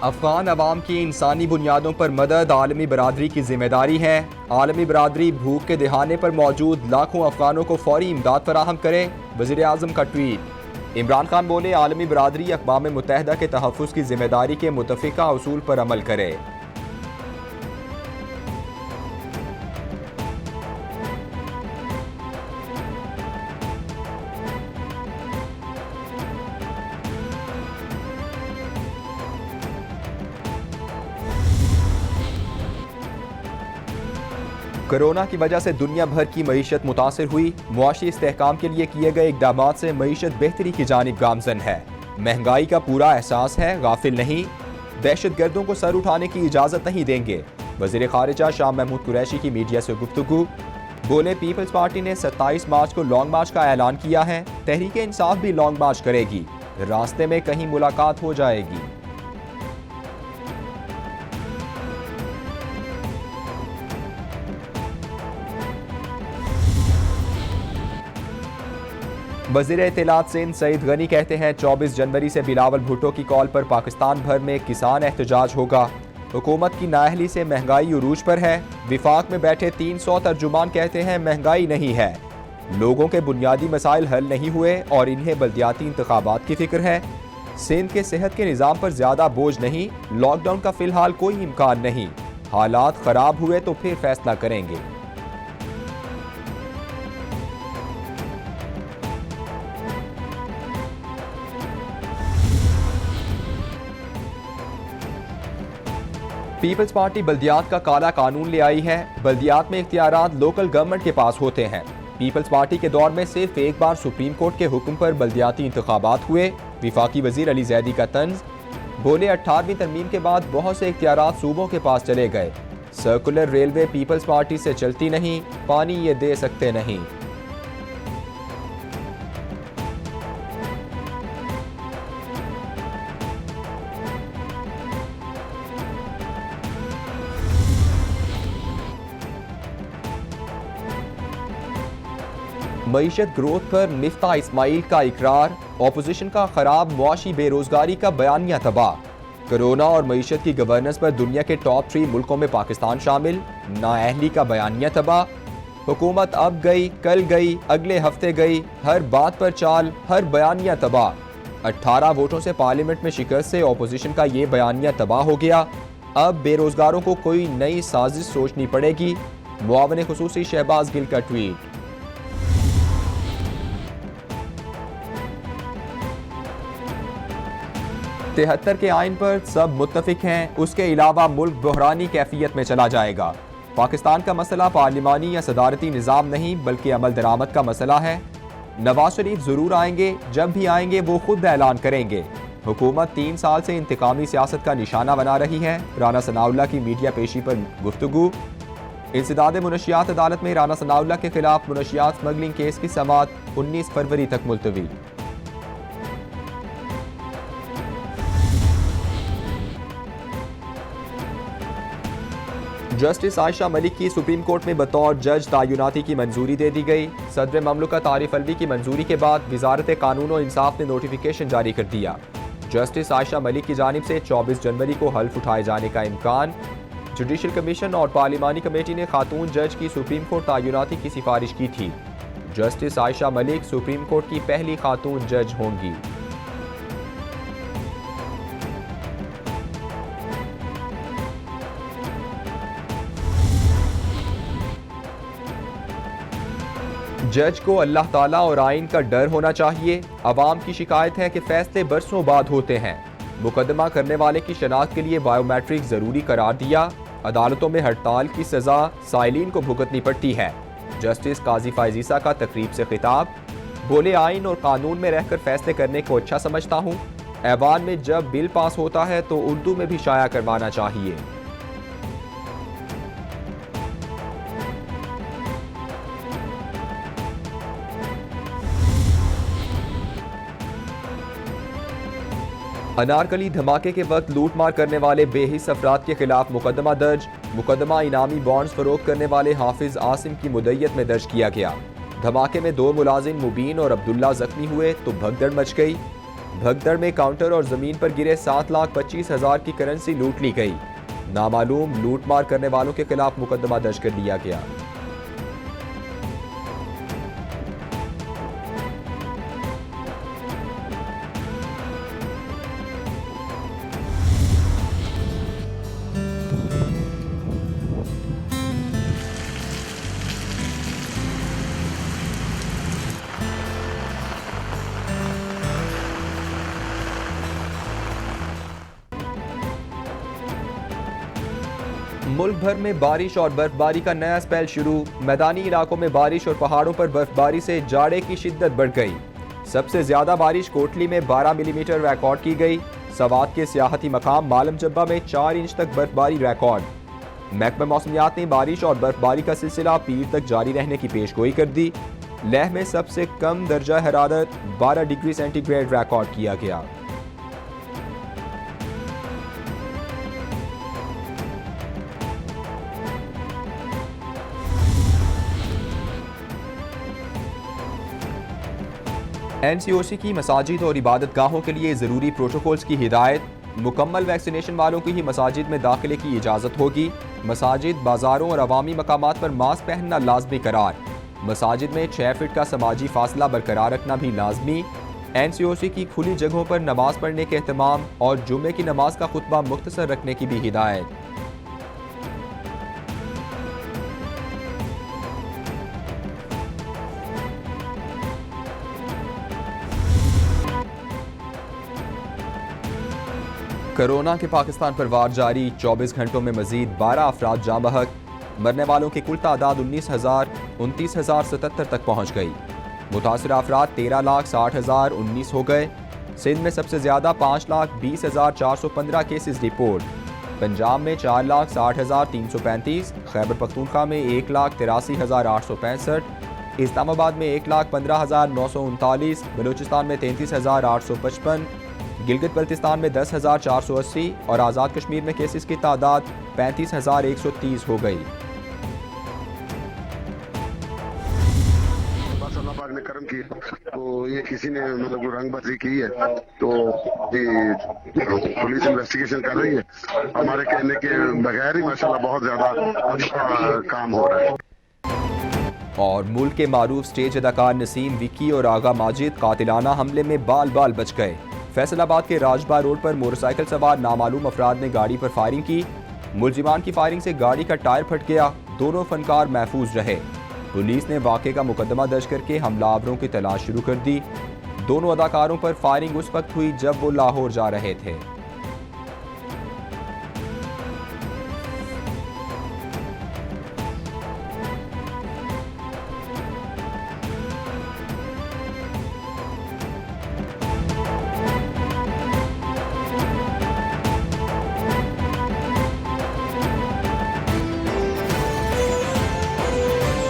अफगान अवाम की इंसानी बुनियादों पर मदद आलमी बरादरी की जिम्मेदारी है। आलमी बरादरी भूख के दहाने पर मौजूद लाखों अफगानों को फौरी इमदाद फराहम करे। वज़ीर आज़म का ट्वीट। इमरान खान बोले, आलमी बरादरी अक़वाम मुत्तहिदा के तहफ़्फ़ुज़ की जिम्मेदारी के मुत्तफ़िक़ा उसूल पर अमल करे। कोरोना की वजह से दुनिया भर की मईशत मुतासिर हुई। मुआशी इस्तेहकाम के लिए किए गए इक़दाम से मईशत बेहतरी की जानिब गामज़न है। महंगाई का पूरा एहसास है, गाफिल नहीं। दहशत गर्दों को सर उठाने की इजाज़त नहीं देंगे। वज़ीर ख़ारिजा शाह महमूद कुरैशी की मीडिया से गुफ्तगू। बोले, पीपल्स पार्टी ने 27 मार्च को लॉन्ग मार्च का ऐलान किया है। तहरीक इंसाफ भी लॉन्ग मार्च करेगी। रास्ते में कहीं मुलाकात हो जाएगी। वज़ीर इत्तलात सिंध सईद गनी कहते हैं, 24 जनवरी से बिलावल भुट्टो की कॉल पर पाकिस्तान भर में किसान एहतजाज होगा। हुकूमत की नाअहली से महंगाई उरूज पर है। विफाक में बैठे 300 तर्जुमान कहते हैं, महंगाई नहीं है, लोगों के बुनियादी मसाइल हल नहीं हुए और इन्हें बल्दियाती इंतखाबात की फिक्र है। सिंध के सेहत के निज़ाम पर ज्यादा बोझ नहीं। लॉकडाउन का फिलहाल कोई इम्कान नहीं। हालात खराब हुए तो फिर फैसला करेंगे। पीपल्स पार्टी बल्दियात का काला कानून ले आई है। बल्दियात में इख्तियारात लोकल गवर्नमेंट के पास होते हैं। पीपल्स पार्टी के दौर में सिर्फ एक बार सुप्रीम कोर्ट के हुक्म पर बल्दियाती इंतखाबात हुए। विफाकी वजीर अली जैदी का तंज। बोले, 18वीं तरमीम के बाद बहुत से इख्तियारात सूबों के पास चले गए। सर्कुलर रेलवे पीपल्स पार्टी से चलती नहीं, पानी ये दे सकते नहीं। मईशत ग्रोथ पर मिफ्ता इस्माइल का इकरार। ऑपोजिशन का खराब मुआशी बेरोजगारी का बयानिया तबाह। कोरोना और मईशत की गवर्नेंस पर दुनिया के टॉप 3 मुल्कों में पाकिस्तान शामिल। नाअहली का बयानिया तबाह। हुकूमत अब गई, कल गई, अगले हफ्ते गई, हर बात पर चाल, हर बयानिया तबाह। 18 वोटों से पार्लियामेंट में शिकस्त से ऑपोजिशन का ये बयानिया तबाह हो गया। अब बेरोजगारों को कोई नई साजिश सोचनी पड़ेगी। मुआवन खुसूसी शहबाज गिल का ट्वीट। तिहत्तर के आइन पर सब मुत्तफिक हैं। उसके अलावा मुल्क बहरानी कैफियत में चला जाएगा। पाकिस्तान का मसला पार्लिमानी या सदारती निज़ाम नहीं बल्कि अमल दरामद का मसला है। नवाज शरीफ जरूर आएंगे, जब भी आएंगे वो खुद ऐलान करेंगे। हुकूमत 3 साल से इंतकामी सियासत का निशाना बना रही है। राना सनाउल्लाह की मीडिया पेशी पर गुफ्तगू। इंसदाद मुनशियात अदालत में राना सनाउल्लाह के खिलाफ मुनशियात स्मगलिंग केस की समाअत 19 फरवरी तक मुलतवी। जस्टिस आयशा मलिक की सुप्रीम कोर्ट में बतौर जज तायुनाती की मंजूरी दे दी गई। सदर ममलकत आरिफ अलवी की मंजूरी के बाद वजारत कानून और इंसाफ ने नोटिफिकेशन जारी कर दिया। जस्टिस आयशा मलिक की जानिब से 24 जनवरी को हल्फ उठाए जाने का इम्कान। जुडिशल कमीशन और पार्लिमानी कमेटी ने खातून जज की सुप्रीम कोर्ट तायुनाती की सिफारिश की थी। Justice Ayesha Malik supreme court की पहली खातून जज होंगी। जज को अल्लाह ताला और आइन का डर होना चाहिए। अवाम की शिकायत है कि फैसले बरसों बाद होते हैं। मुकदमा करने वाले की शनाख्त के लिए बायोमेट्रिक जरूरी करार दिया। अदालतों में हड़ताल की सजा साइलिन को भुगतनी पड़ती है। जस्टिस काजी फायजीसा का तकरीब से खिताब। बोले, आइन और कानून में रहकर फैसले करने को अच्छा समझता हूँ। ऐवान में जब बिल पास होता है तो उर्दू में भी शाया करवाना चाहिए। अनारकली धमाके के वक्त लूटमार करने वाले बेहिस अफराद के खिलाफ मुकदमा दर्ज। मुकदमा इनामी बॉन्ड्स फरोख्त करने वाले हाफिज आसिम की मुद्दत में दर्ज किया गया। धमाके में 2 मुलाजिम मुबीन और अब्दुल्ला जख्मी हुए तो भगदड़ मच गई। भगदड़ में काउंटर और जमीन पर गिरे 7,25,000 की करेंसी लूट ली गई। नामालूम लूटमार करने वालों के खिलाफ मुकदमा दर्ज कर लिया गया। मुल्क भर में बारिश और बर्फबारी का नया स्पेल शुरू। मैदानी इलाकों में बारिश और पहाड़ों पर बर्फबारी से जाड़े की शिद्दत बढ़ गई। सबसे ज्यादा बारिश कोटली में 12 मिलीमीटर रिकॉर्ड की गई। सवात के सियाहती मकाम मालम जब्बा में 4 इंच तक बर्फबारी रिकॉर्ड। महकमा मौसमियात ने बारिश और बर्फबारी का सिलसिला पीर तक जारी रहने की पेशगोई कर दी। लेह में सबसे कम दर्जा हरारत 12 डिग्री सेंटीग्रेड रिकॉर्ड किया गया। NCOC की मसाजिद और इबादत गाहों के लिए ज़रूरी प्रोटोकॉल्स की हिदायत। मुकम्मल वैक्सीनेशन वालों की ही मसाजिद में दाखिले की इजाज़त होगी। मसाजिद, बाजारों और अवामी मकामात पर मास्क पहनना लाजमी करार। मसाजिद में 6 फीट का समाजी फासला बरकरार रखना भी लाजमी। NCOC की खुली जगहों पर नमाज पढ़ने के एहतमाम और जुम्मे की नमाज का खुतबा मुख्तसर रखने की भी हिदायत। कोरोना के पाकिस्तान पर वार जारी। 24 घंटों में मजीद 12 अफराद जाँ बहक। मरने वालों की कुल तादाद 29,77 तक पहुँच गई। मुतासरा अफराद 13,60,019 हो गए। सिंध में सबसे ज़्यादा 5,20,415 केसेस रिपोर्ट। पंजाब में 4,60,335, खैबर पख्तूनख्वा में 1,83,865, इस्लामाबाद में 1,15,939, बलूचिस्तान में 33,855, गिलगित बल्तिस्तान में 10,480 और आज़ाद कश्मीर में केसेस की तादाद 35,130 हो गई। अल्लाह पाक ने करम की तो ये किसी ने मतलब रंगबाजी की है तो पुलिस इन्वेस्टिगेशन कर रही है। हमारे कहने के बगैर ही माशाल्लाह बहुत ज्यादा अच्छा काम हो रहा है। और मुल्क के मारूफ स्टेज अदाकार नसीम विक्की और आगा माजिद कातिलाना हमले में बाल बाल बच गए। फैसलाबाद के राजबाग रोड पर मोटरसाइकिल सवार नामालूम अफराद ने गाड़ी पर फायरिंग की। मुलजिमान की फायरिंग से गाड़ी का टायर फट गया। दोनों फनकार महफूज रहे। पुलिस ने वाक़े का मुकदमा दर्ज करके हमलावरों की तलाश शुरू कर दी। दोनों अदाकारों पर फायरिंग उस वक्त हुई जब वो लाहौर जा रहे थे।